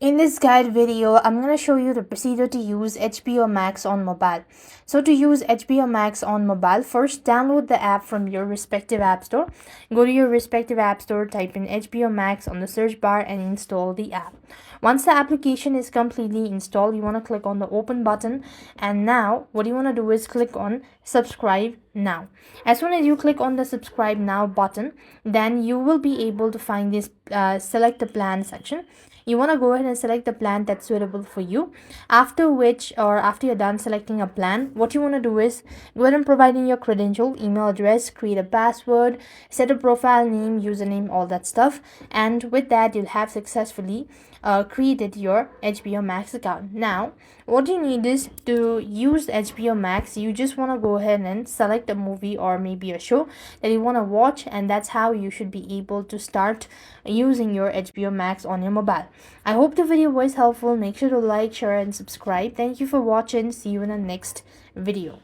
In this guide video, I'm going to show you the procedure to use HBO Max on mobile. So to use HBO Max on mobile, first download the app from your respective app store. Go to your respective app store, type in HBO Max on the search bar and install the app. Once the application is completely installed, you want to click on the open button, and now what you want to do is click on subscribe now. As soon as you click on the subscribe now button, then you will be able to find this select the plan section. You want to go ahead and select the plan that's suitable for you. After which, or after you're done selecting a plan, what you want to do is go ahead and provide in your credential, email address, create a password, set a profile name, username, all that stuff. And with that, you'll have successfully created your HBO Max account. Now what you need is to use HBO Max, you just want to go ahead and select a movie or maybe a show that you want to watch, and that's how you should be able to start using your HBO Max on your mobile. I hope the video was helpful. Make sure to like, share and subscribe. Thank you for watching. See you in the next video.